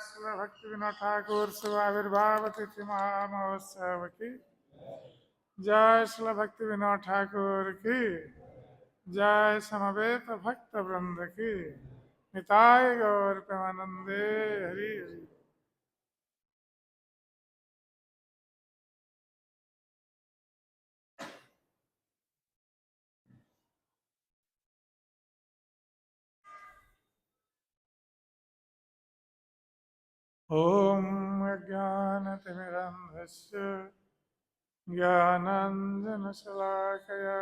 श्रील भक्ति विनोद ठाकुर शिवाविर्भाव तिथि महामहोत्सव की जय। श्रील भक्ति विनोद ठाकुर की जय। समवेत भक्त वृंद की निताय गौर प्रेमानंदे हरि हरि। ओम अज्ञानतिमिरन्धस्य ज्ञानाञ्जनशलाकया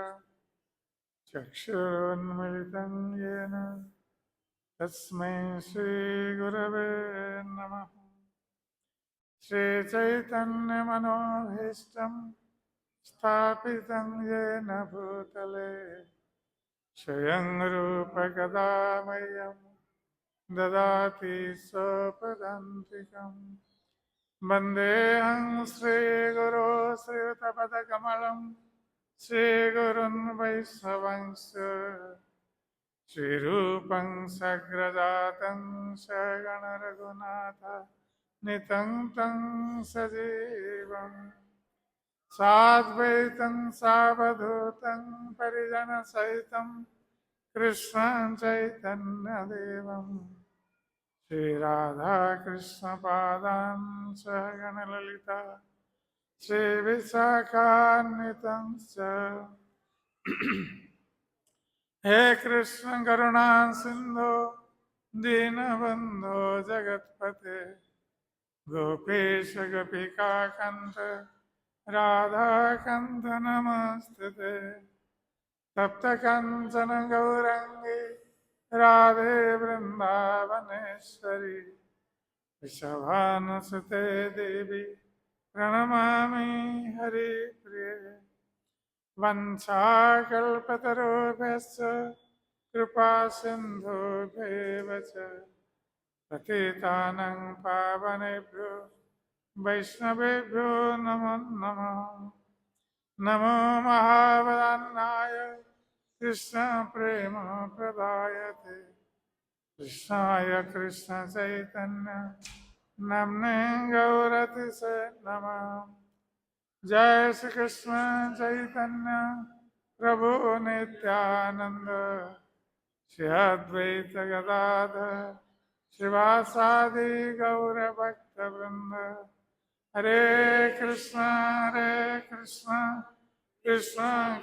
चक्षुरुन्मिलितं येन तस्मै श्रीगुरवे नमः। श्रीचैतन्यमनोभीष्टं स्थापितं येन भूतले स्वयं रूपकदा मह्यं ददाति स्वपदान्तिकम्। वन्देऽहं श्रीगुरो श्रीयुतपदकमलं श्रीगुरुन् वैष्णवंश श्रीरूपं सग्रजातं सगणरघुनाथ नितं तं सजीवम् साद्वैतं सावधूतं परिजनसहितं कृष्णं चैतन्यदेवं श्रीराधाकृष्णपादान् सहगणललिता श्रीविशाखान्वितं च। हे कृष्ण करुणा सिंधु दीनबंधो जगत्पते गोपेश गोपिकान्त राधाकान्त नमस्ते। तप्त कंचन गौरंगी राधे वृंदावनेश्वरी वृषभानुसुते देवी प्रणमामि हरिप्रिये। वंशाकल्पतरुभ्यश्च कृपा सिन्धुभ्येव च पतितानां पावनेभ्यो वैष्णवेभ्यो नमो नमः। नमो महावदन्नाय कृष्णप्रेमप्रदायते कृष्णाय कृष्णचैतन्य नाम्ने गौरतिसे नमः। जय श्री कृष्ण चैतन्य प्रभु नित्यानंद श्री अद्वैत गदाधर श्रीवासादि गौर भक्त वृंद। हरे कृष्ण कृष्ण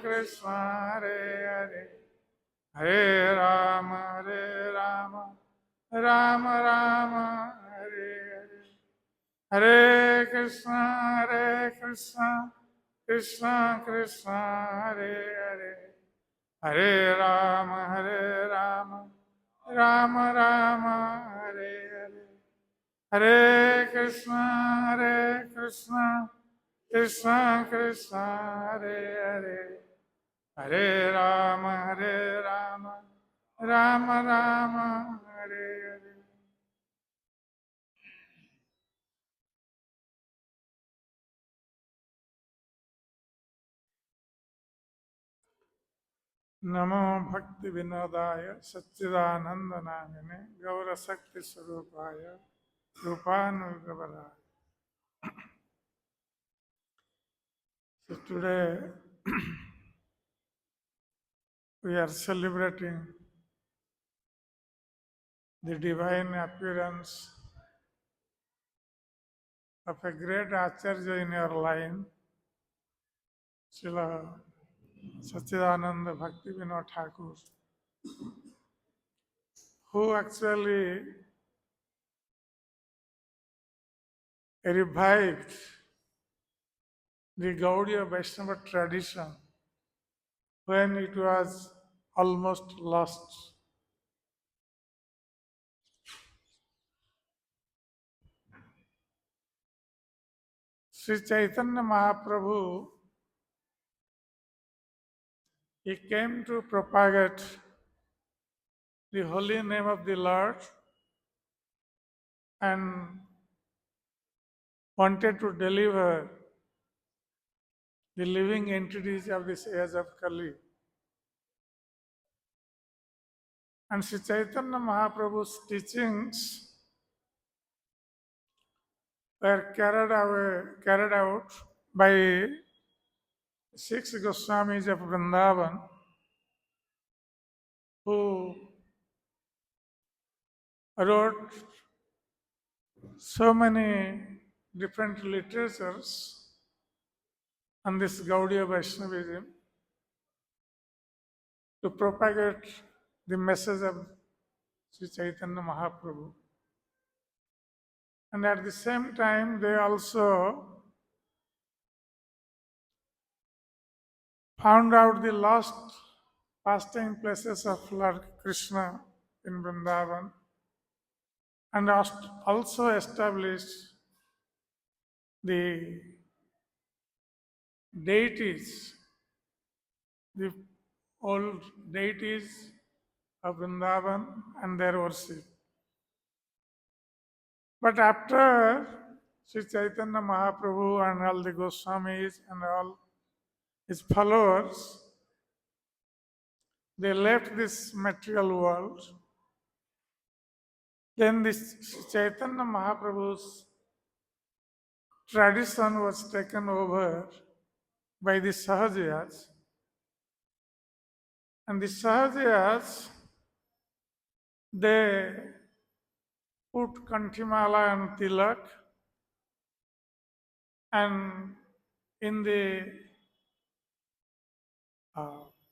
कृष्ण हरे हरे हरे राम राम राम हरे हरे। हरे कृष्ण कृष्ण कृष्ण हरे हरे हरे राम राम राम हरे हरे। हरे कृष्ण कृष्ण कृष्ण हरे हरे हरे राम राम राम हरे हरे। नमो भक्ति विनोदाय सच्चिदानंद नामिने गौर शक्ति स्वरूपाय रूपानुगवराय। So today we are celebrating the divine appearance of a great Acharya in your line, Srila Satchidananda Bhakti Vinod Thakur, who actually revived the Gaudiya Vaishnava tradition when it was almost lost. Sri Chaitanya Mahaprabhu, he came to propagate the holy name of the Lord and wanted to deliver the living entities of this age of Kali. And Sri Chaitanya Mahaprabhu's teachings were carried out by 6 Goswamis of Vrindaban, who wrote so many different literatures on this Gaudiya Vaishnavism to propagate the message of Sri Chaitanya Mahaprabhu. And at the same time, they also found out the lost pastime places of Lord Krishna in Vrindavan and also established the deities, the old deities of Vrindavan and their worship. But after Sri Chaitanya Mahaprabhu and all the Goswamis and all his followers, they left this material world. Then this Chaitanya Mahaprabhu's tradition was taken over by the Sahajiyas. And the Sahajiyas, they put Kanthimala and Tilak, and in the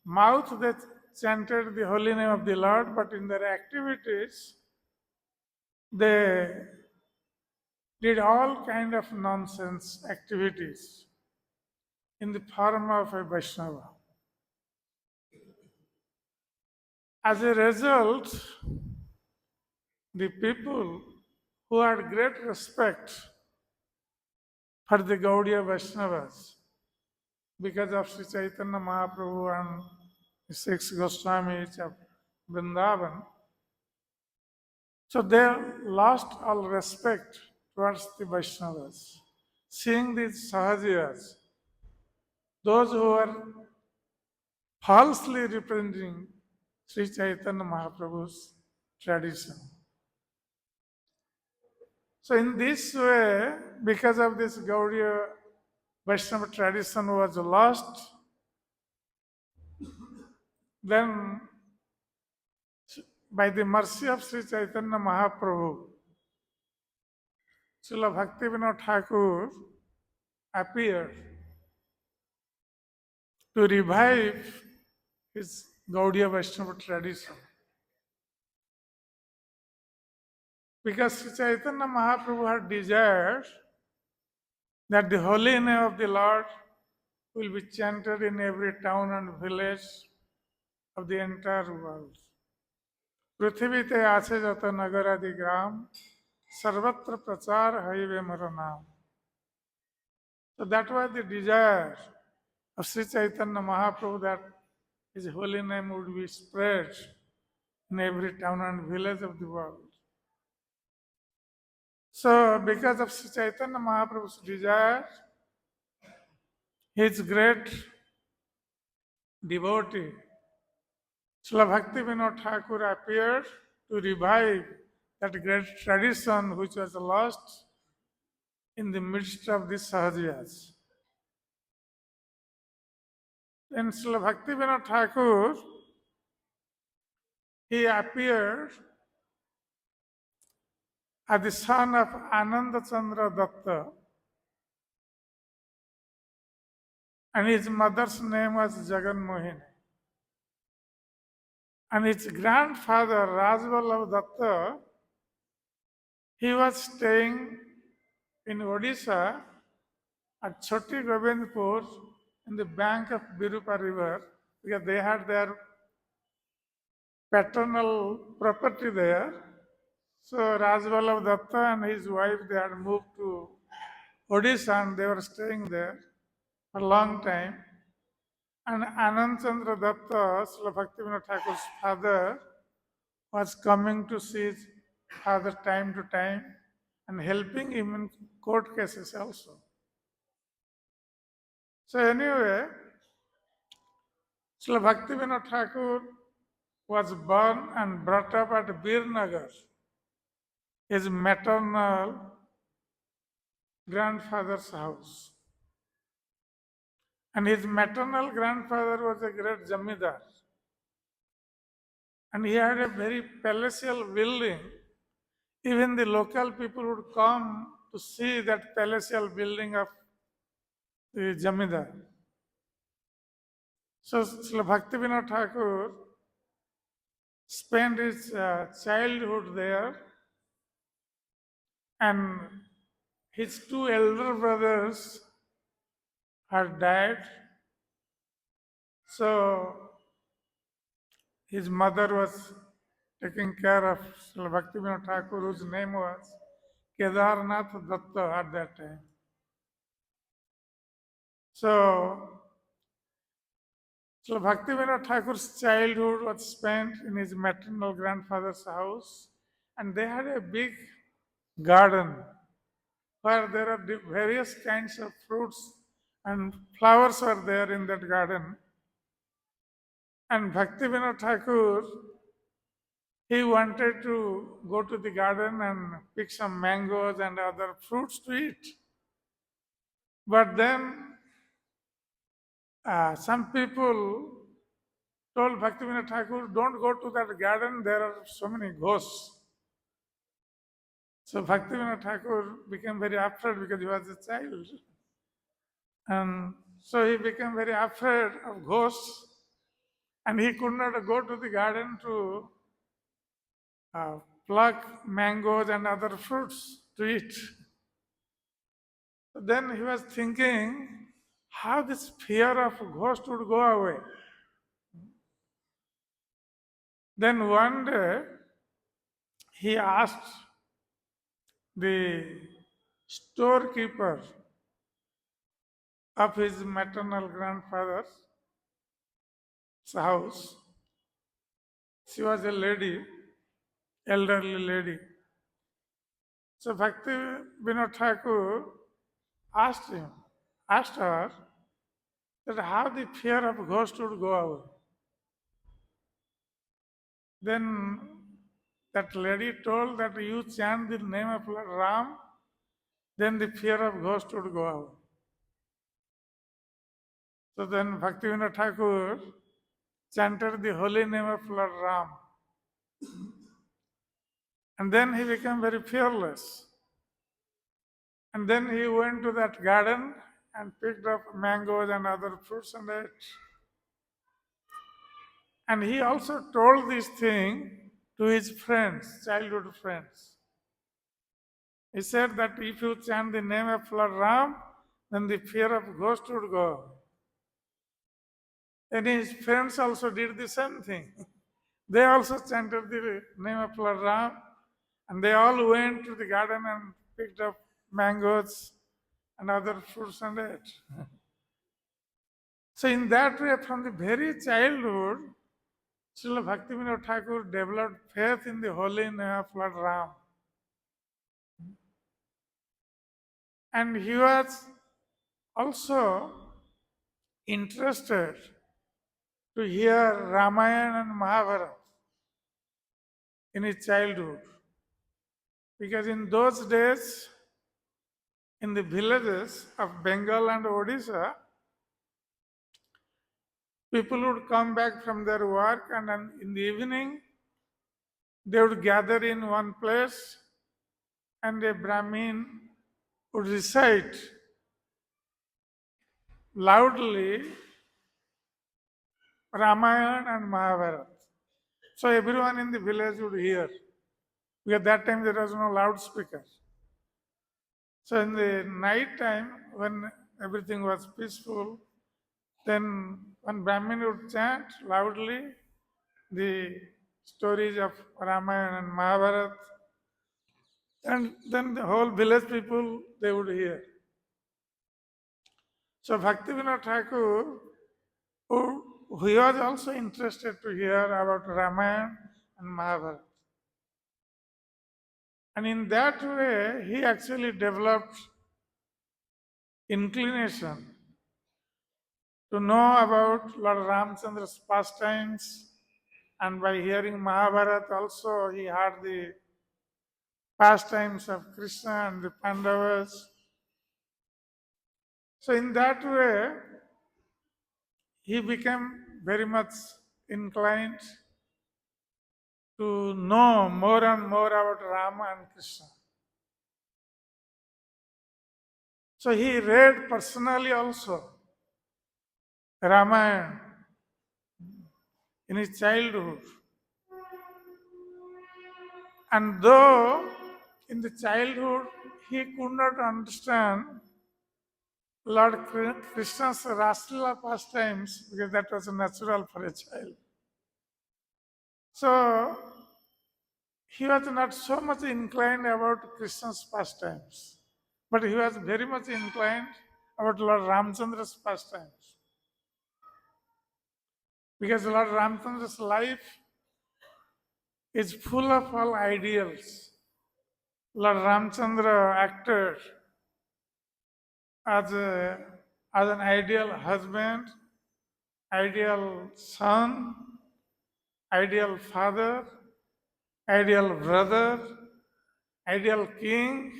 mouth they chanted the holy name of the Lord, but in their activities they did all kind of nonsense activities in the form of a Vaishnava. As a result, the people who had great respect for the Gaudiya Vaishnavas because of Sri Chaitanya Mahaprabhu and the 6 Goswamis of Vrindavan, so they lost all respect towards the Vaishnavas. Seeing these Sahajiyas, those who were falsely representing Sri Chaitanya Mahaprabhu's tradition. So in this way, because of this Gaudiya Vaishnava tradition was lost, then by the mercy of Sri Chaitanya Mahaprabhu, Srila Bhakti Vinod Thakur appeared to revive his Gaudiya Vaishnava tradition. Because Sri Chaitanya Mahaprabhu had desired that the holy name of the Lord will be chanted in every town and village of the entire world. पृथ्वीते आछे जत नगर आदि ग्राम सर्वत्र प्रचार हईवे मर नाम. So that was the desire of Sri Chaitanya Mahaprabhu, that his holy name would be spread in every town and village of the world. So because of Sri Chaitanya Mahaprabhu's desire, his great devotee, Srila Bhakti Vinod Thakur, appeared to revive that great tradition which was lost in the midst of the Sahajiyas. Then Srila Bhakti Vinod Thakur, he appeared as the son of Ananda Chandra Datta, and his mother's name was Jagan Mohini. And his grandfather, Rajvallabh Datta, he was staying in Odisha at Choti Govindpur in the bank of Birupa river, because they had their paternal property there. So Rajvallabh Datta and his wife, they had moved to Odisha and they were staying there for a long time. And Anand Chandra Datta, Srila Bhaktivinoda Thakur's father, was coming to see his father time to time and helping him in court cases also. So anyway, Srila Bhaktivinoda Thakur was born and brought up at Birnagar. His maternal grandfather's house. And his maternal grandfather was a great Jamidar. And he had a very palatial building. Even the local people would come to see that palatial building of the Jamidar. So Srila Bhaktivinoda Thakur spent his childhood there, and his two elder brothers had died. So his mother was taking care of Srila Bhaktivinoda Thakur, whose name was Kedarnath Datta at that time. So Bhaktivinoda Thakur's childhood was spent in his maternal grandfather's house, and they had a big garden where there are various kinds of fruits and flowers were there in that garden. And Bhaktivinoda Thakur, he wanted to go to the garden and pick some mangoes and other fruits to eat. But then some people told Bhaktivinoda Thakur, don't go to that garden, there are so many ghosts. So Bhaktivinoda Thakur became very afraid because he was a child. And so he became very afraid of ghosts, and he could not go to the garden to pluck mangoes and other fruits to eat. Then he was thinking how this fear of ghost would go away. Then one day he asked the storekeeper of his maternal grandfather's house. She was a lady, elderly lady. So Bhakti Vinod Thakur asked her that how the fear of ghost would go away. Then that lady told that you chant the name of Lord Ram, then the fear of ghost would go away. So then Bhaktivinoda Thakur chanted the holy name of Lord Ram. And then he became very fearless. And then he went to that garden and picked up mangoes and other fruits and ate. And he also told this thing to his friends, childhood friends. He said that if you chant the name of Lord Ram, then the fear of ghost would go. And his friends also did the same thing. They also chanted the name of Lord Ram, and they all went to the garden and picked up mangoes and other fruits and ate. So in that way, from the very childhood, Srila Bhaktivinoda Thakur developed faith in the holy name of Lord Ram. And he was also interested to hear Ramayana and Mahabharata in his childhood. Because in those days, in the villages of Bengal and Odisha, people would come back from their work, and in the evening, they would gather in one place, and a Brahmin would recite loudly Ramayana and Mahabharata. So everyone in the village would hear. Because at that time there was no loudspeaker. So in the night time, when everything was peaceful, then one Brahmin would chant loudly the stories of Ramayana and Mahabharata, and then the whole village people, they would hear. So Bhaktivinoda Thakur, he was also interested to hear about Ramayana and Mahabharata. And in that way, he actually developed inclination to know about Lord Ramchandra's pastimes, and by hearing Mahabharata also, he heard the pastimes of Krishna and the Pandavas. So in that way, he became very much inclined to know more and more about Rama and Krishna. So he read personally also Ramayana in his childhood. And though in the childhood he could not understand Lord Krishna's Raslila pastimes because that was natural for a child. So he was not so much inclined about Krishna's pastimes, but he was very much inclined about Lord Ramchandra's pastimes. Because Lord Ramchandra's life is full of all ideals. Lord Ramchandra acted as, as an ideal husband, ideal son, ideal father, ideal brother, ideal king.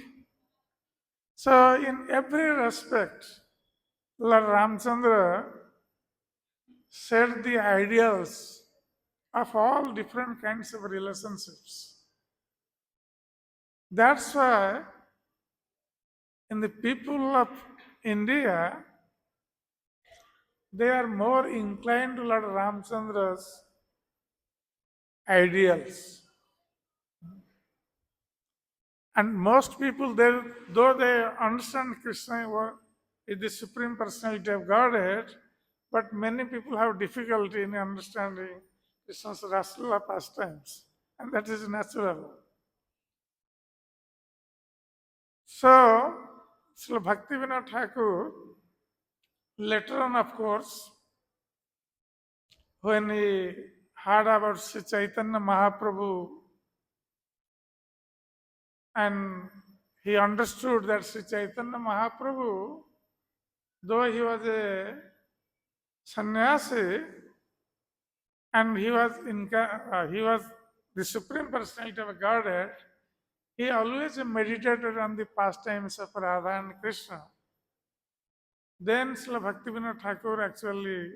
So, in every respect, Lord Ramchandra set the ideals of all different kinds of relationships. That's why in the people of India, they are more inclined to Lord Ramchandra's ideals. And most people, though they understand Krishna is the Supreme Personality of Godhead, but many people have difficulty in understanding Krishna's Raslila pastimes. And that is natural. So, Srila Bhakti Vinod Thakur, later on, of course, when he heard about Sri Chaitanya Mahaprabhu and he understood that Sri Chaitanya Mahaprabhu, though he was a sannyasi and he was the Supreme Personality of Godhead, he always meditated on the pastimes of Radha and Krishna. Then Srila Bhaktivinoda Thakur actually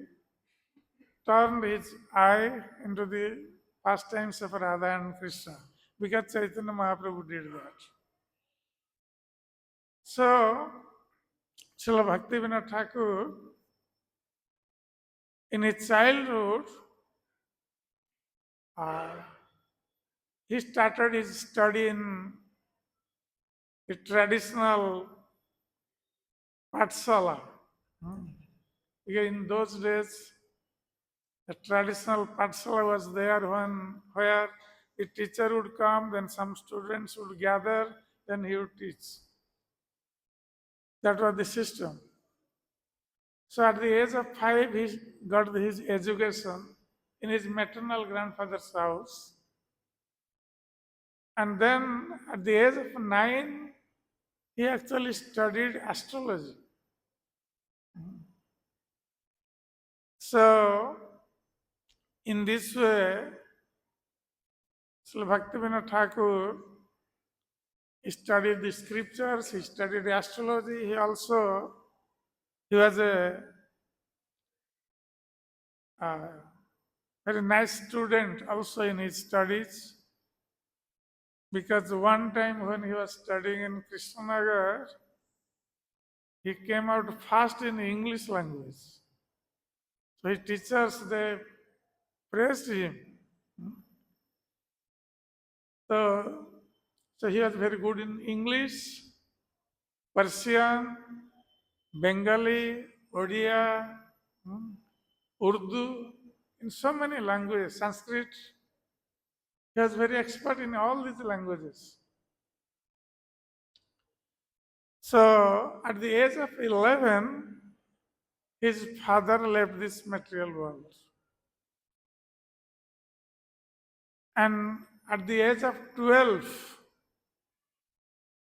turned his eye into the pastimes of Radha and Krishna because Chaitanya Mahaprabhu did that. So, Srila Bhaktivinoda Thakur, in his childhood, he started his study in the traditional Patsala. Because in those days, the traditional Patsala was there where the teacher would come, then some students would gather, then he would teach. That was the system. So at the age of 5, he got his education in his maternal grandfather's house. And then at the age of 9, he actually studied astrology. So, in this way, Srila Bhaktivinoda Thakur studied the scriptures, he studied astrology, he was a very nice student also in his studies, because one time when he was studying in Krishnanagar, he came out fast in English language. So his teachers, they praised him. So he was very good in English, Persian, Bengali, Odia, Urdu, in so many languages, Sanskrit. He was very expert in all these languages. So at the age of 11, his father left this material world. And at the age of 12,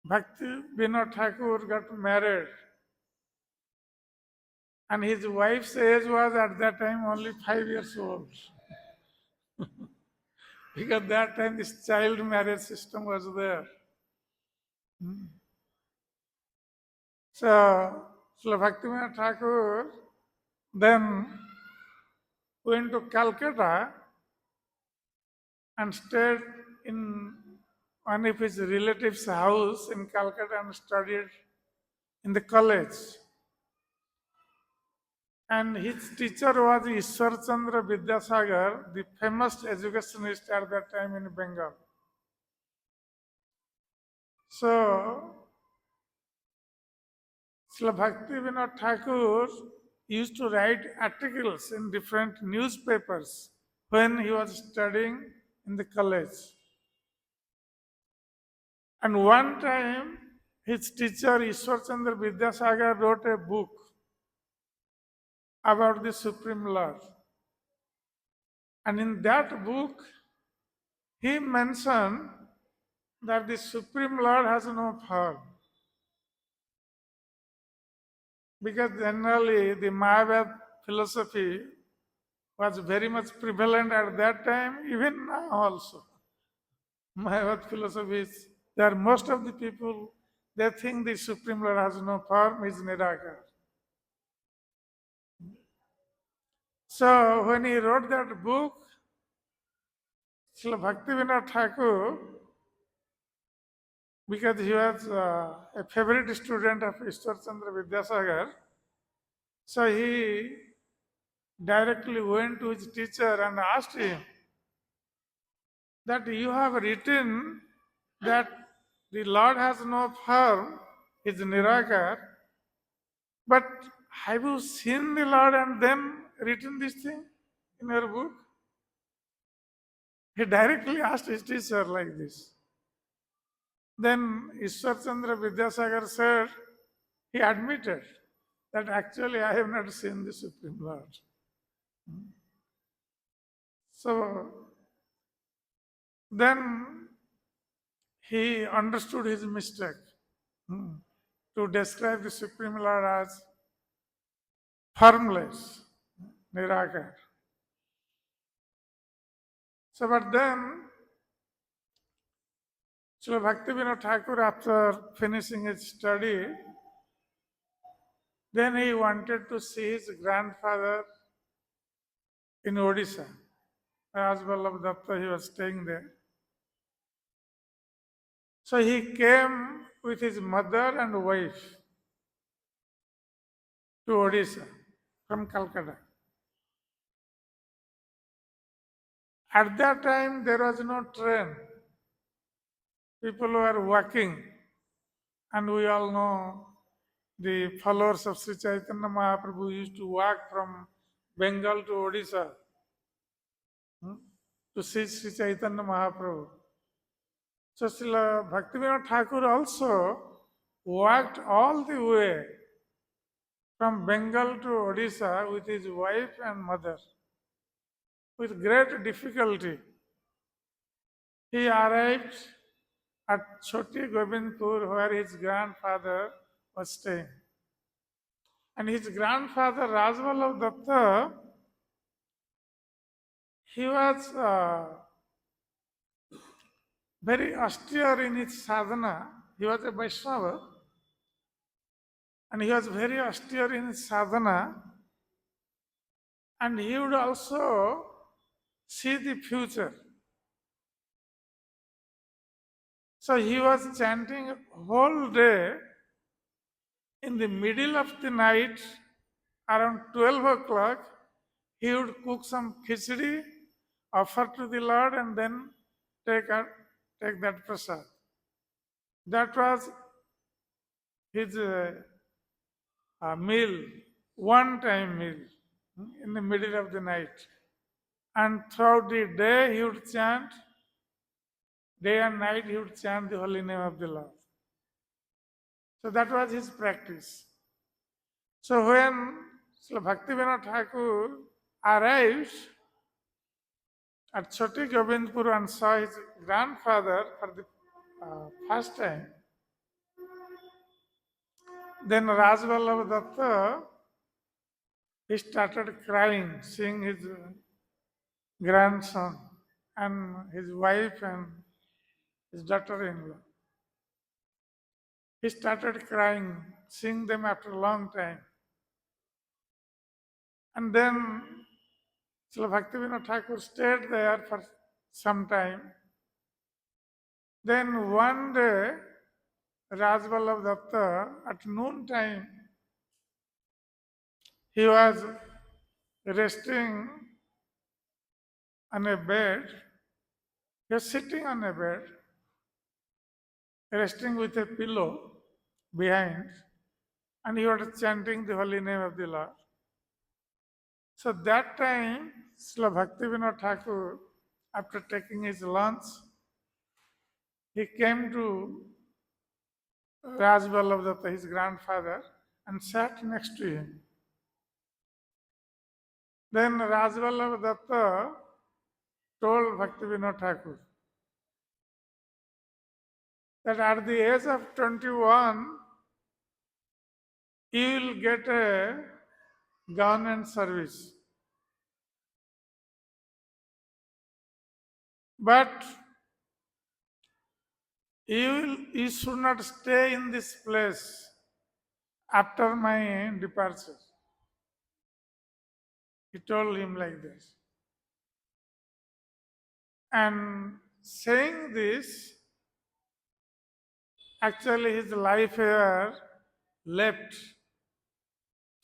Bhakti Vinod Thakur got married. And his wife's age was at that time only 5 years old. Because that time this child marriage system was there. So Srila Bhaktivinoda Thakur then went to Calcutta and stayed in one of his relatives' house in Calcutta and studied in the college. And his teacher was Ishwar Chandra Vidyasagar, the famous educationist at that time in Bengal. So, Srila Bhaktivinoda Thakur used to write articles in different newspapers when he was studying in the college. And one time, his teacher Ishwar Chandra Vidyasagar wrote a book about the Supreme Lord. And in that book, he mentioned that the Supreme Lord has no power. Because generally the Mayavad philosophy was very much prevalent at that time, even now also. Mayavad philosophy is, there most of the people, they think the Supreme Lord has no power, is Nirakar. So when he wrote that book, Srila Bhaktivinoda Thakur, because he was a favorite student of Ishwar Chandra Vidyasagar, so he directly went to his teacher and asked him that you have written that the Lord has no form, is Nirakar, but have you seen the Lord and then written this thing in your book? He directly asked his teacher like this. Then Ishwar Chandra Vidyasagar said, he admitted that actually I have not seen the Supreme Lord. So then he understood his mistake to describe the Supreme Lord as formless, Nirakar. So, but then Srila Bhaktivinoda Thakur, after finishing his study, then he wanted to see his grandfather in Odisha. Rajvallabh Datta, he was staying there. So he came with his mother and wife to Odisha from Calcutta. At that time, there was no train. People were walking, and we all know the followers of Sri Chaitanya Mahaprabhu used to walk from Bengal to Odisha to see Sri Chaitanya Mahaprabhu. So Srila Bhaktivinoda Thakur also walked all the way from Bengal to Odisha with his wife and mother with great difficulty. He arrived at Choti Govindpur where his grandfather was staying. And his grandfather Rajvallabh Datta, he was very austere in his sadhana. He was a Vaishnava and he was very austere in his sadhana, and he would also see the future. So he was chanting whole day. In the middle of the night, around 12 o'clock, he would cook some khichdi, offer to the Lord, and then take that prasad. That was his meal, one-time meal in the middle of the night. And throughout the day, he would chant, day and night, he would chant the holy name of the Lord. So that was his practice. So when Srila Bhaktivinoda Thakur arrived at Choti Govindpur and saw his grandfather for the first time, then Rajvallabh Datta, he started crying, seeing his grandson and his wife and his daughter-in-law. he started crying, seeing them after a long time. And then Srila Bhaktivinoda Thakur stayed there for some time. Then one day, Rajvallabh Datta, at noon time, he was resting on a bed. He was sitting on a bed, resting with a pillow behind, and he was chanting the holy name of the Lord. So that time, Srila Bhaktivinoda Thakur, after taking his lunch, he came to Rajvallabh Datta, his grandfather, and sat next to him. Then Rajvallabh Datta told Bhaktivinoda Thakur that at the age of 21, you will get a government service. But you should not stay in this place after my departure. He told him like this. And saying this, actually his life here left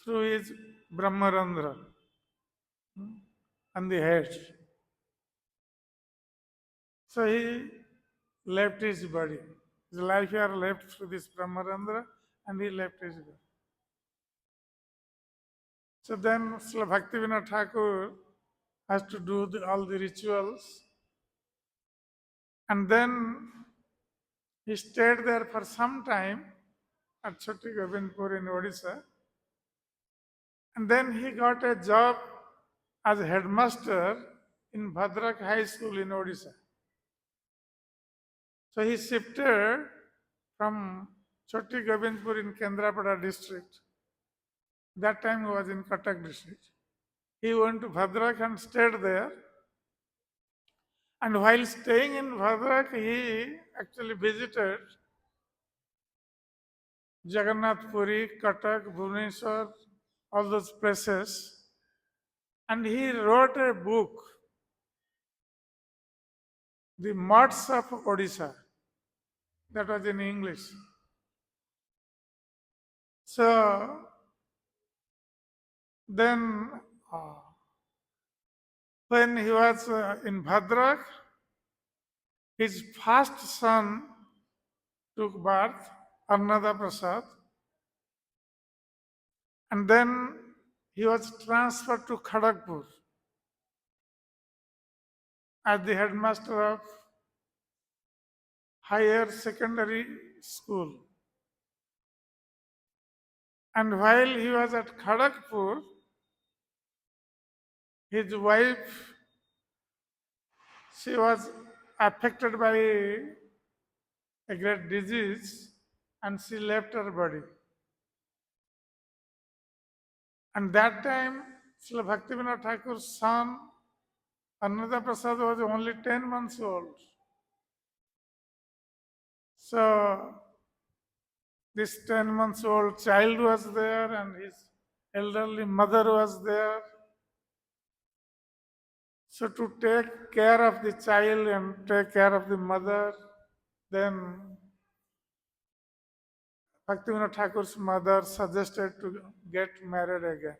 through his Brahmarandhra on the head. So he left his body. His life here left through this Brahmarandhra and he left his body. So then Srila Bhaktivinoda Thakur has to do all the rituals. And then he stayed there for some time at Choti Govindpur in Odisha. And then he got a job as a headmaster in Bhadrak High School in Odisha. So he shifted from Choti Govindpur in Kendrapada district. That time he was in Cuttack district. He went to Bhadrak and stayed there. And while staying in Bhadrak, he actually visited Jagannath Puri, Cuttack, Bhubaneswar, all those places. And he wrote a book, The Mudds of Odisha. That was in English. So then, when he was in Bhadrak, his first son took birth, Arnada Prasad, and then he was transferred to Kharagpur as the headmaster of higher secondary school. And while he was at Kharagpur, his wife, she was affected by a great disease and she left her body. And that time, Srila Bhaktivinoda Thakur's son, Arnada Prasad, was only 10 months old. So, this 10 months old child was there and his elderly mother was there. So, to take care of the child and take care of the mother, then Bhaktivinoda Thakur's mother suggested to get married again.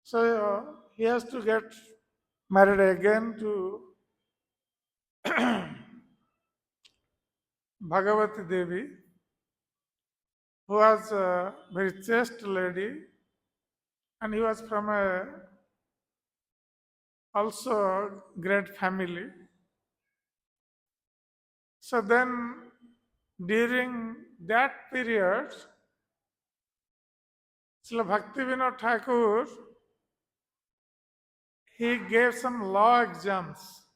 So he has to get married again to Bhagavati Devi, who was a very chaste lady, and he was from a also great family. So then, during that period, Srila Bhaktivinoda Thakur, he gave some law exams.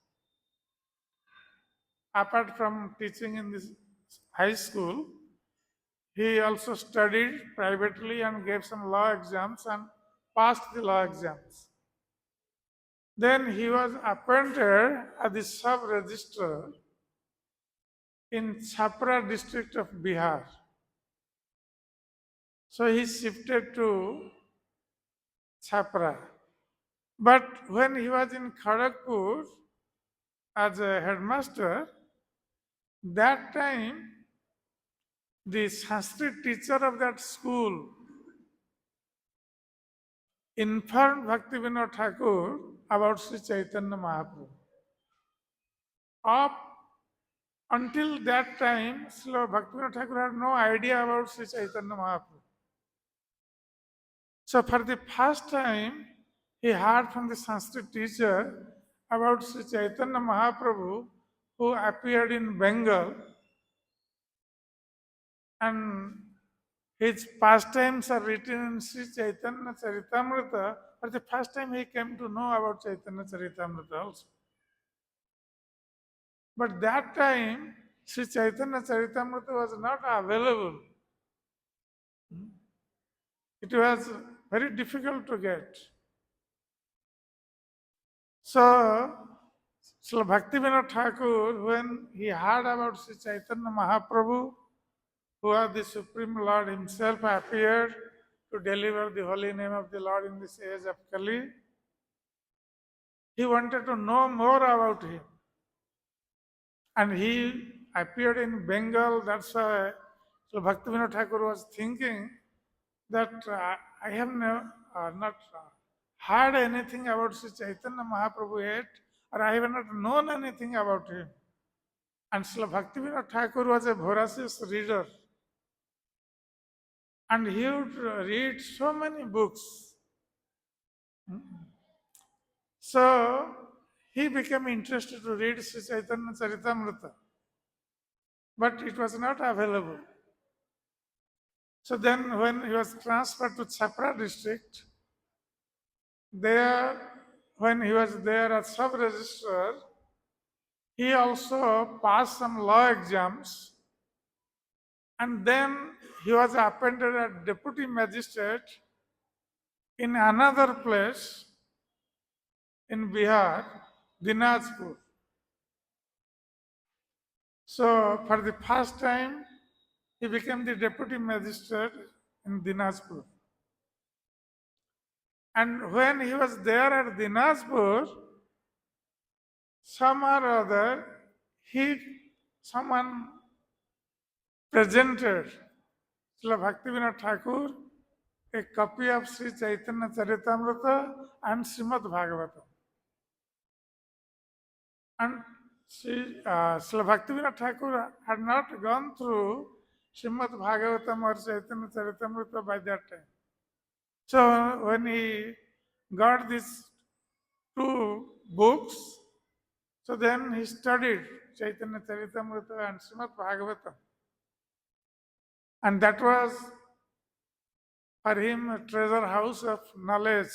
Apart from teaching in this high school, he also studied privately and gave some law exams and passed the law exams. Then he was appointed as the sub-registrar in Chhapra district of Bihar. So he shifted to Chhapra. But when he was in Kharagpur as a headmaster, that time the Sanskrit teacher of that school informed Bhaktivinoda Thakur about Sri Chaitanya Mahaprabhu. Up until that time, Srila Bhaktivinoda Thakur had no idea about Sri Chaitanya Mahaprabhu. So for the first time, he heard from the Sanskrit teacher about Sri Chaitanya Mahaprabhu, who appeared in Bengal, and his pastimes are written in Sri Chaitanya Charitamrita. For the first time, he came to know about Chaitanya Charitamrita also. But that time, Sri Chaitanya Charitamrita was not available. It was very difficult to get. So, Srila Bhaktivinoda Thakur, when he heard about Sri Chaitanya Mahaprabhu, who was the Supreme Lord himself, appeared to deliver the holy name of the Lord in this age of Kali, he wanted to know more about him. And he appeared in Bengal. That's why Bhaktivinoda Thakur was thinking that I have not heard anything about Sri Chaitanya Mahaprabhu yet, or I have not known anything about him. And Srila Bhaktivinoda Thakur was a voracious reader. And he would read so many books. So he became interested to read Sri Chaitanya Charitamrita. But it was not available. So then when he was transferred to Chhapra district, there, when he was there as sub-registrar, he also passed some law exams, and then he was appointed as deputy magistrate in another place in Bihar, Dinajpur. So for the first time, he became the deputy magistrate in Dinajpur. And when he was there at Dinajpur, some or other, someone presented Srila Bhaktivinoda Thakur a copy of Sri Chaitanya Charitamrita and Srimad Bhagavatam. And Srila Bhaktivinoda Thakur had not gone through Srimad Bhagavatam or Chaitanya Charitamrita by that time. So when he got these two books, so then he studied Chaitanya Charitamrita and Srimad Bhagavatam. And that was for him a treasure house of knowledge.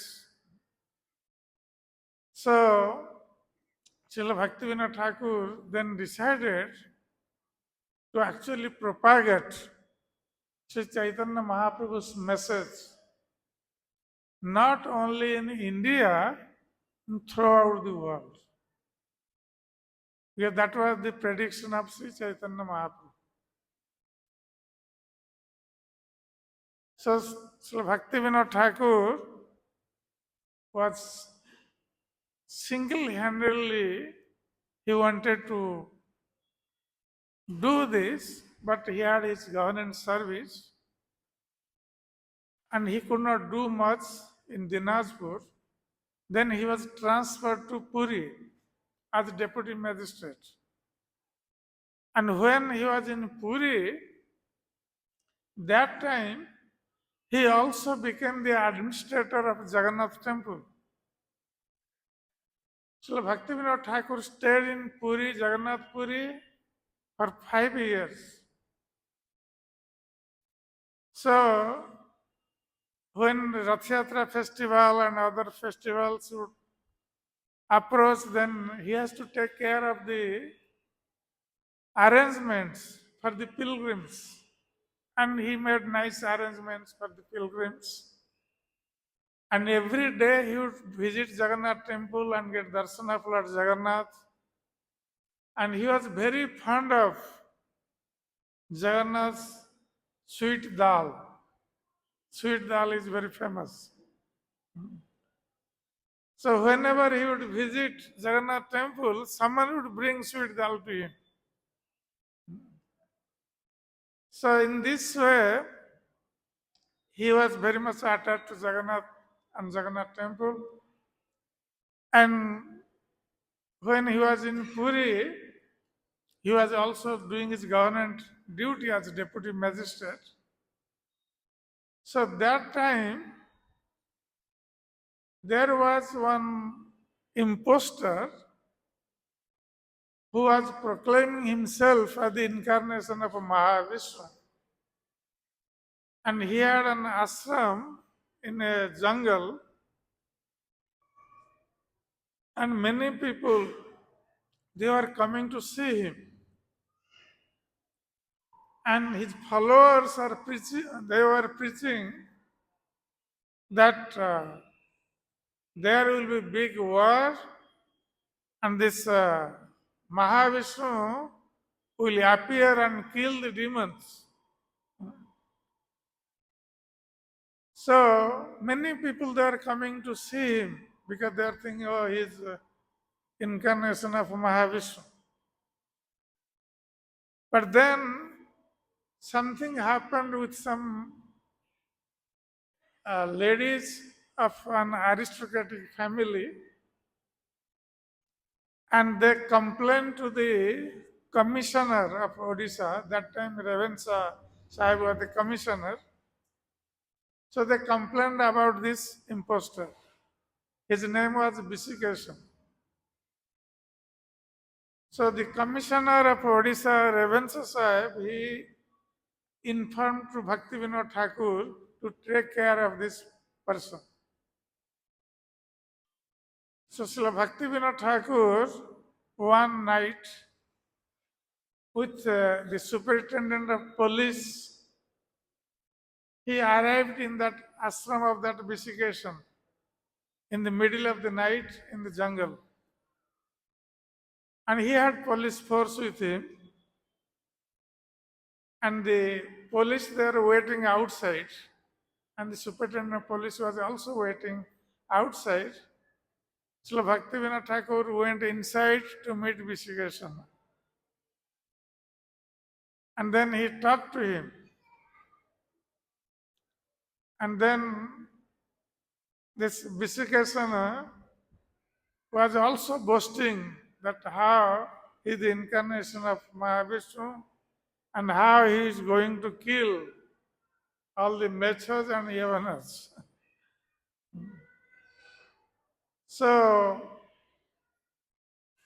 So Srila Bhaktivinoda Thakur then decided to actually propagate Sri Chaitanya Mahaprabhu's message, not only in India, throughout the world. Yeah, that was the prediction of Sri Chaitanya Mahaprabhu. So Srila Bhaktivinoda Thakur was single-handedly, he wanted to do this, but he had his government service and he could not do much in Dinajpur. Then he was transferred to Puri as deputy magistrate. And when he was in Puri, that time he also became the administrator of Jagannath temple. So Bhaktivinoda Thakur stayed in Puri, Jagannath Puri, for 5 years. So when Rath Yatra festival and other festivals would approach, then he has to take care of the arrangements for the pilgrims. And he made nice arrangements for the pilgrims. And every day he would visit Jagannath temple and get darshan of Lord Jagannath. And he was very fond of Jagannath's sweet dal. Sweet dal is very famous. So whenever he would visit Jagannath temple, someone would bring sweet dal to him. So in this way, he was very much attached to Jagannath and Jagannath temple. And when he was in Puri, he was also doing his government duty as deputy magistrate. So that time, there was one impostor who was proclaiming himself as the incarnation of Mahavishnu. And he had an ashram in a jungle, and many people, they were coming to see him. And his followers are preaching, they were preaching that there will be big war, and this Mahavishnu will appear and kill the demons. So many people, they are coming to see him because they are thinking, oh, he is incarnation of Mahavishnu. But then something happened with some ladies of an aristocratic family, and they complained to the commissioner of Odisha. That time Revensa Sahib was the commissioner. So they complained about this impostor. His name was Visikeshan. So the commissioner of Odisha, Revensa Sahib, he informed to Bhakti Vinod Thakur to take care of this person. So Srila Bhakti Vinod Thakur, one night, with the superintendent of police, he arrived in that ashram of that Visikeshan in the middle of the night in the jungle. And he had police force with him. And the police, they were waiting outside. And the superintendent of police was also waiting outside. So Bhaktivinoda Thakur went inside to meet Visikeshan. And then he talked to him. And then this Visikeshan was also boasting that how he is the incarnation of Mahavishnu and how he is going to kill all the Mechas and Yavanas. So,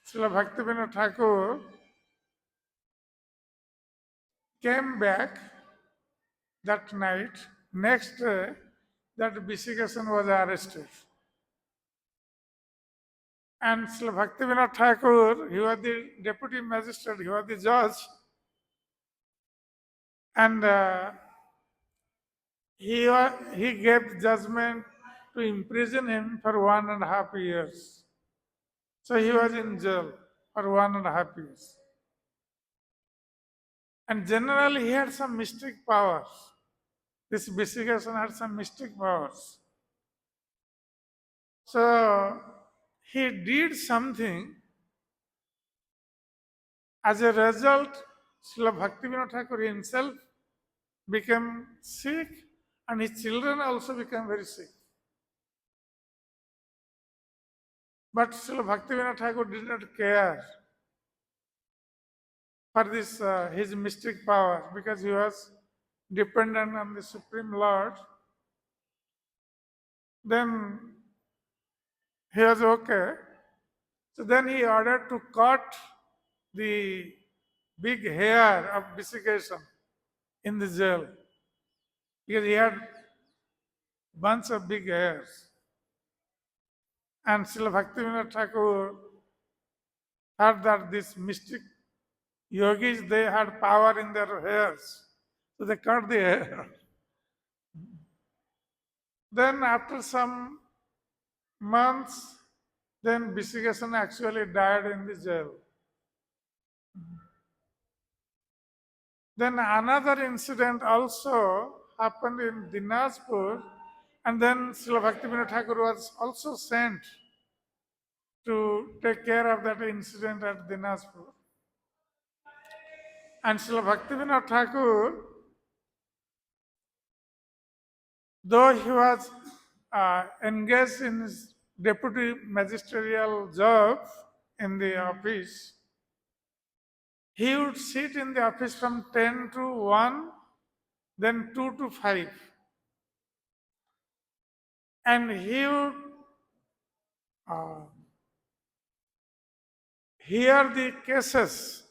Srila Bhaktivinoda Thakur came back that night. Next day, that Visikeshan was arrested. And Srila Bhaktivinoda Thakur, he was the deputy magistrate, he was the judge. And he gave judgment to imprison him for 1.5 years. So he was in jail for 1.5 years. And generally he had some mystic powers. This Visikeshan had some mystic powers. So he did something. As a result, Srila Bhaktivinoda Thakur himself became sick, and his children also became very sick. But Srila Bhaktivinoda Thakur did not care for this his mystic power, because he was dependent on the Supreme Lord. Then he was okay. So then he ordered to cut the big hair of Visikeshan in the jail, because he had bunch of big hairs. And Srila Bhaktivinoda Thakur heard that this mystic yogis, they had power in their hairs. So they cut the hair. Then after some months, then Visikeshan actually died in the jail. Then another incident also happened in Dinajpur, and then Srila Bhaktivinoda Thakur was also sent to take care of that incident at Dinajpur. And Srila Bhaktivinoda Thakur, though he was engaged in his deputy magisterial job in the office, he would sit in the office from 10 to 1, then 2 to 5. And he would uh, hear the cases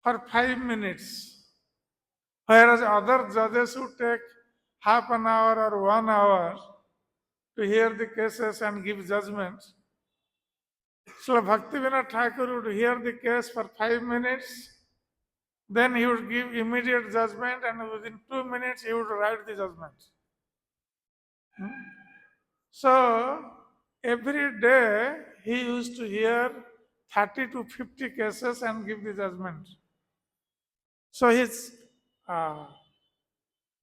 for 5 minutes, whereas other judges would take half an hour or 1 hour to hear the cases and give judgment. So Bhaktivinoda Thakur would hear the case for 5 minutes, then he would give immediate judgment, and within 2 minutes he would write the judgment. So every day he used to hear 30 to 50 cases and give the judgment. So his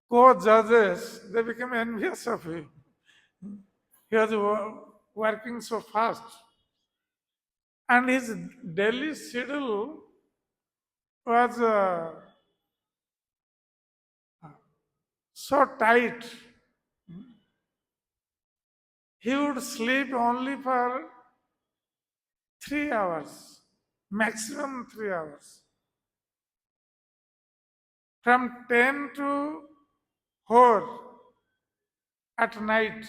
co-judges, they became envious of him. He was working so fast. And his daily schedule was so tight. He would sleep only for 3 hours, maximum 3 hours. From 10 to 4 at night,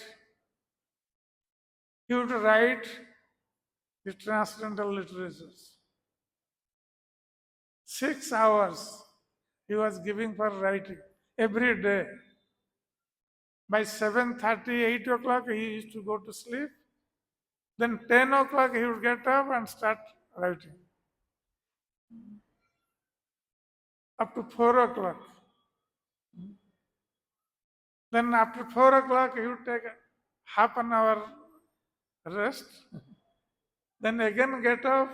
he would write the transcendental literatures. 6 hours he was giving for writing every day. By 7:30, 8 o'clock, he used to go to sleep. Then 10 o'clock, he would get up and start writing. Up to 4 o'clock. Then after 4 o'clock, he would take half an hour rest. Then again get up,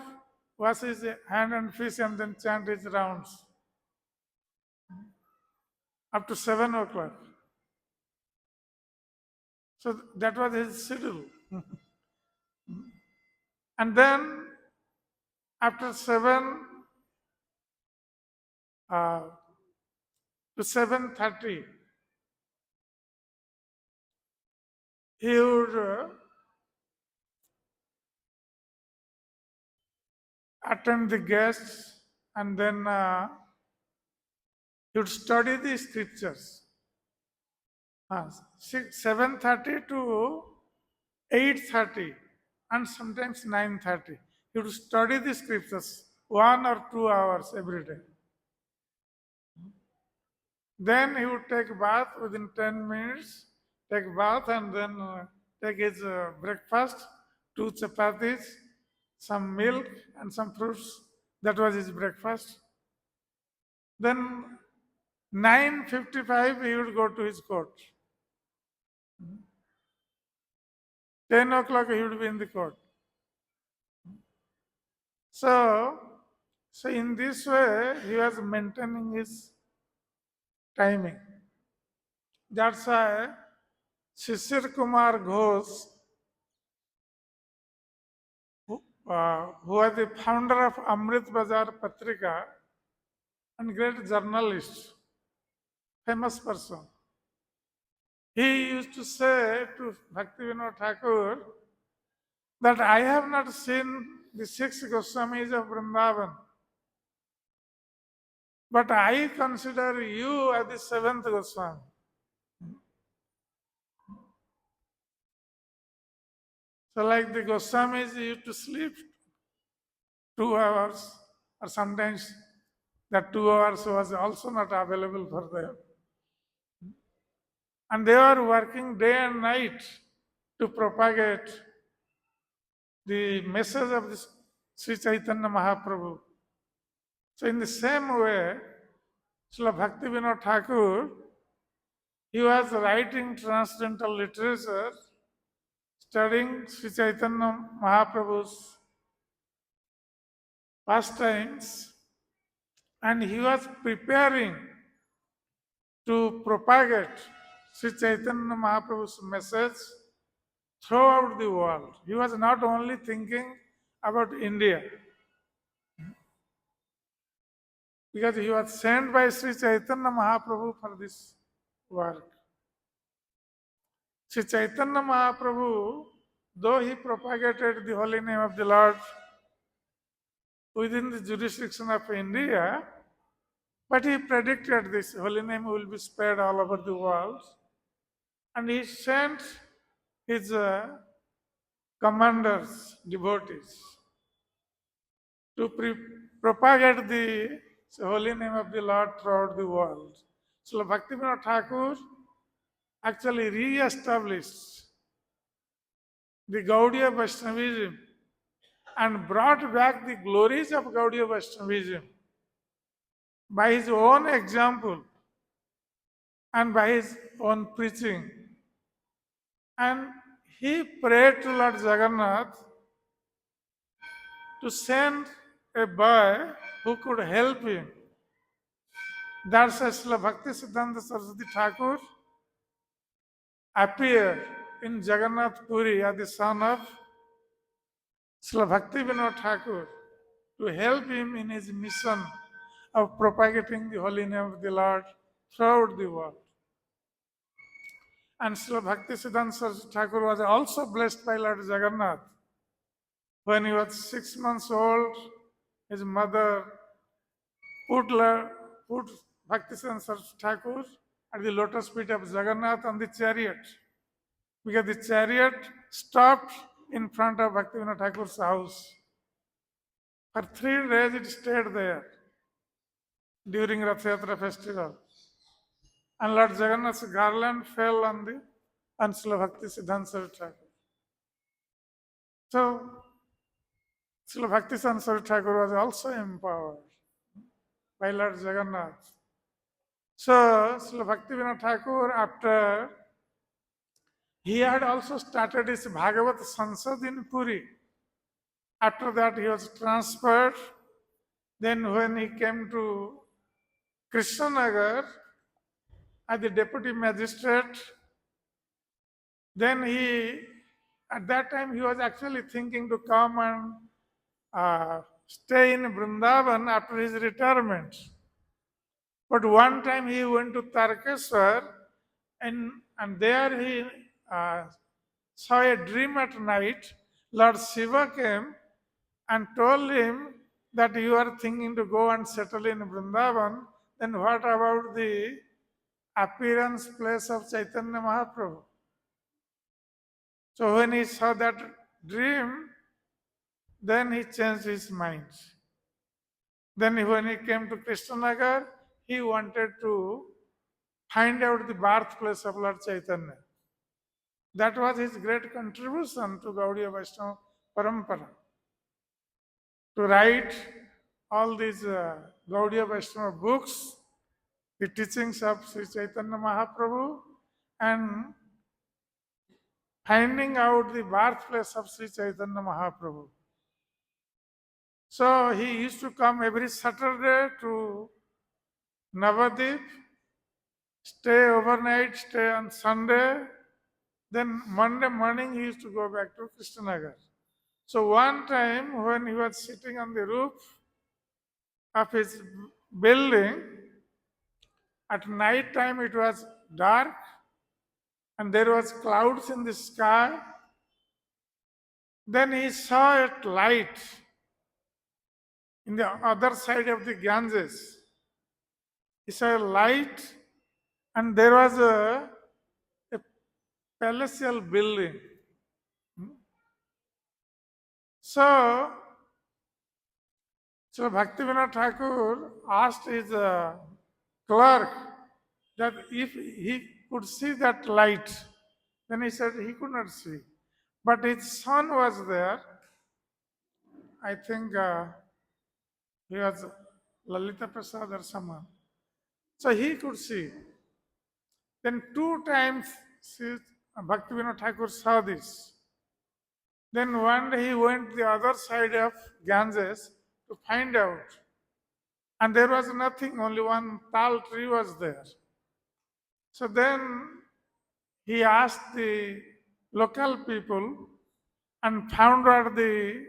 wash his hand and face, and then chant his rounds. Up to 7 o'clock. So that was his schedule. And then after 7 to 7:30, he would attend the guests, and then he would study the scriptures. 7:30 to 8:30, and sometimes 9:30. He would study the scriptures 1 or 2 hours every day. Then he would take bath within 10 minutes, take bath, and then take his breakfast, 2 chapatis, some milk, and some fruits. That was his breakfast. Then 9:55 he would go to his court. 10 o'clock he would be in the court. So in this way he was maintaining his timing. That's why Shishir Kumar Ghosh, who was the founder of Amrit Bazar Patrika and great journalist, famous person, he used to say to Bhaktivinoda Thakur that I have not seen the 6 Goswamis of Vrindaban, but I consider you as the 7th Goswami. So like the Goswamis used to sleep 2 hours, or sometimes that 2 hours was also not available for them. And they were working day and night to propagate the message of this Sri Chaitanya Mahaprabhu. So in the same way, Srila Bhaktivinoda Thakur, he was writing transcendental literature, studying Sri Chaitanya Mahaprabhu's pastimes, and he was preparing to propagate Sri Chaitanya Mahaprabhu's message throughout the world. He was not only thinking about India, because he was sent by Sri Chaitanya Mahaprabhu for this work. Sri Chaitanya Mahaprabhu, though he propagated the holy name of the Lord within the jurisdiction of India, but he predicted this holy name will be spread all over the world. And he sent his commanders, devotees, to propagate the holy name of the Lord throughout the world. So Bhaktivinoda Thakur actually re-established the Gaudiya Vaishnavism and brought back the glories of Gaudiya Vaishnavism by his own example and by his own preaching. And he prayed to Lord Jagannath to send a boy who could help him. That's why Srila Bhakti Siddhanta Saraswati Thakur appeared in Jagannath Puri as the son of Srila Bhakti Vinod Thakur to help him in his mission of propagating the holy name of the Lord throughout the world. And Srila Bhakti Siddhanta Saraswati Thakur was also blessed by Lord Jagannath. When he was 6 months old, his mother put Bhakti Siddhanta Saraswati Thakur at the lotus feet of Jagannath on the chariot, because the chariot stopped in front of Bhaktivinoda Thakur's house. For 3 days it stayed there during Rath Yatra festival. And Lord Jagannath's garland fell on the Srila Bhakti Siddhanta Saraswati Thakur. So, Srila Bhakti Siddhanta Saraswati Thakur was also empowered by Lord Jagannath. So, Srila Bhaktivinoda Thakur, after he had also started his Bhagavat Sansad in Puri. After that, he was transferred. Then, when he came to Krishnanagar as the deputy magistrate, then at that time, he was actually thinking to come and stay in Vrindaban after his retirement. But one time he went to Tarkeswar, and there he saw a dream at night. Lord Shiva came and told him that you are thinking to go and settle in Vrindaban, then what about the appearance place of Chaitanya Mahaprabhu? So when he saw that dream, then he changed his mind. Then when he came to Krishnanagar, he wanted to find out the birthplace of Lord Chaitanya. That was his great contribution to Gaudiya Vaishnava Parampara. To write all these Gaudiya Vaishnava books, the teachings of Sri Chaitanya Mahaprabhu, and finding out the birthplace of Sri Chaitanya Mahaprabhu. So he used to come every Saturday to Navadip, stay overnight, stay on Sunday. Then Monday morning he used to go back to Krishnanagar. So one time when he was sitting on the roof of his building, at night time it was dark and there was clouds in the sky. Then he saw a light in the other side of the Ganges. He saw a light and there was a palatial building. So Bhaktivinoda Thakur asked his clerk that if he could see that light. Then he said he could not see. But his son was there. I think he was Lalita Prasad or someone. So he could see. Then 2 times Bhaktivinoda Thakur saw this. Then one day he went to the other side of Ganges to find out. And there was nothing, only one tal tree was there. So then he asked the local people and found out the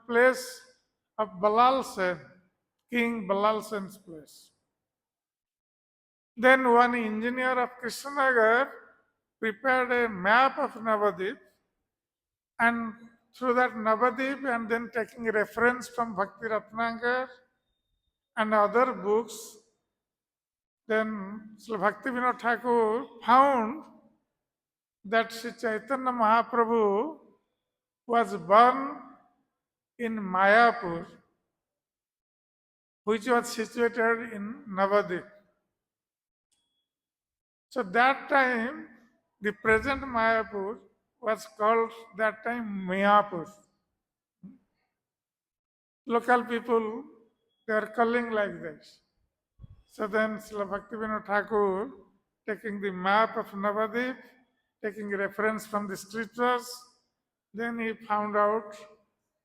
place of Balal Sen, King Balal Sen's place. Then one engineer of Krishnanagar prepared a map of Navadip, and through that Navadip and then taking reference from Bhakti Ratnakar and other books, then Srila Bhakti Vinod Thakur found that Sri Chaitanya Mahaprabhu was born in Mayapur, which was situated in Navadip. So that time, the present Mayapur was called that time Mayapur. Local people, they are calling like this. So then Srila Bhaktivinoda Thakur, taking the map of Navadip, taking reference from the scriptures, then he found out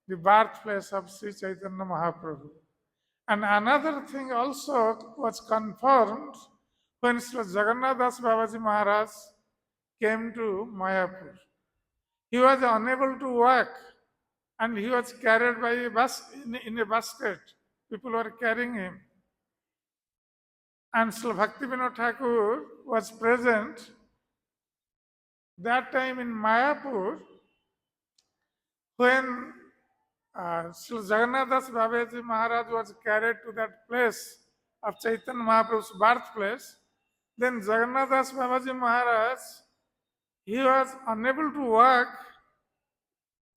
the birthplace of Sri Chaitanya Mahaprabhu. And another thing also was confirmed when Srila Jagannath Das Babaji Maharaj came to Mayapur. He was unable to walk and he was carried by in a basket. People were carrying him. And Srila Bhaktivinoda Thakur was present that time in Mayapur when Srila Jagannath Das Babaji Maharaj was carried to that place of Chaitanya Mahaprabhu's birthplace. Then Jagannath Das Babaji Maharaj, he was unable to walk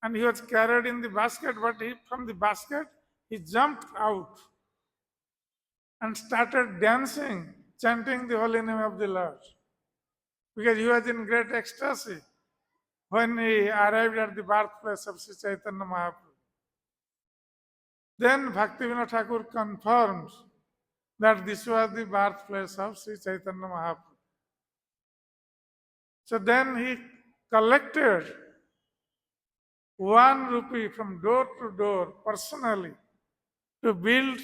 and he was carried in the basket, but from the basket he jumped out and started dancing, chanting the holy name of the Lord. Because he was in great ecstasy when he arrived at the birthplace of Sri Chaitanya Mahaprabhu. Then Bhaktivinoda Thakur confirmed that this was the birthplace of Sri Chaitanya Mahaprabhu. So then he collected 1 rupee from door to door personally to build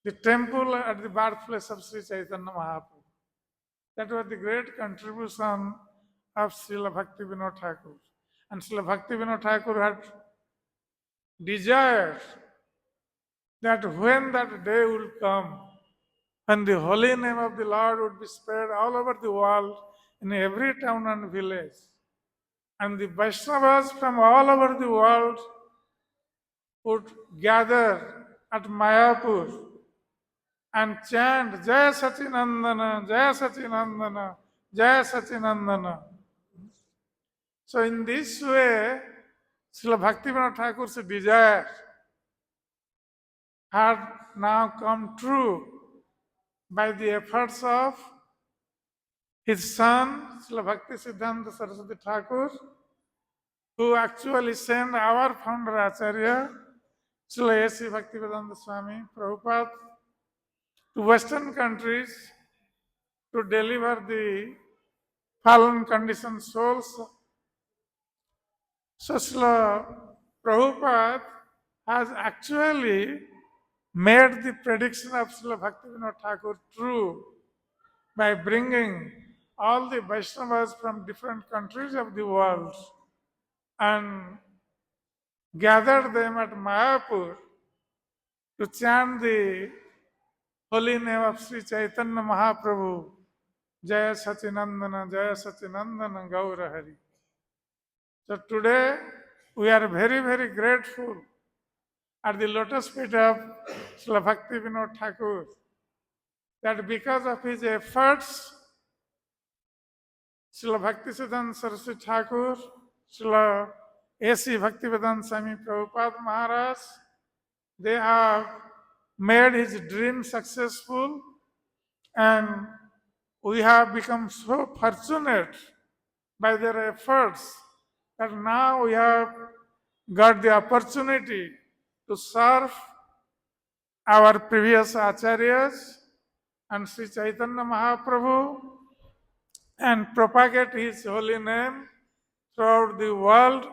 the temple at the birthplace of Sri Chaitanya Mahaprabhu. That was the great contribution of Srila Bhaktivinoda Thakur. And Srila Bhaktivinoda Thakur had desired that when that day will come, when the holy name of the Lord would be spread all over the world, in every town and village, and the Vaishnavas from all over the world would gather at Mayapur and chant Jaya Sachinandana, Jaya Sachinandana, Jaya Sachinandana. So in this way, Srila Bhaktivinoda Thakur's desire had now come true by the efforts of his son, Srila Bhakti Siddhanta Saraswati Thakur, who actually sent our founder Acharya, Srila A.C. Bhaktivedanta Swami Prabhupada, to Western countries to deliver the fallen conditioned souls. So Srila Prabhupada has actually made the prediction of Srila Bhaktivinoda Thakur true by bringing all the Vaishnavas from different countries of the world and gathered them at Mayapur to chant the holy name of Sri Chaitanya Mahaprabhu, Jaya Sachinandana, Jaya Sachinandana, Gaurav Hari. So today we are very, very grateful at the lotus feet of Srila Bhakti Vinod Thakur that because of his efforts, Srila Bhakti Siddhanta Saraswati Thakur, Srila A.C. Bhaktivedanta Swami Prabhupada Maharaj, they have made his dream successful, and we have become so fortunate by their efforts that now we have got the opportunity to serve our previous acharyas and Sri Chaitanya Mahaprabhu and propagate his holy name throughout the world,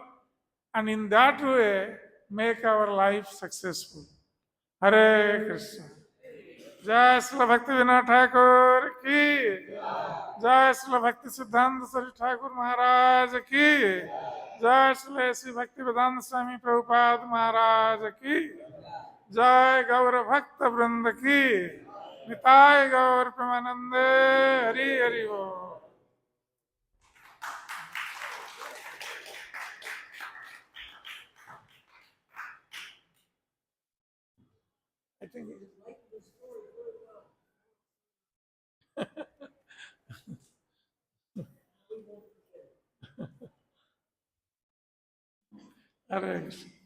and in that way make our life successful. हरे कृष्ण। जय श्री भक्ति विनोद ठाकुर की जय। श्री भक्ति सिद्धांत श्री ठाकुर महाराज की जय। श्री भक्ति वेदांत स्वामी प्रभुपाद महाराज की जय। गौर भक्त वृंद की निताय गौर प्रेमानंदे। हरि हरि बोल। I think Hare Krishna.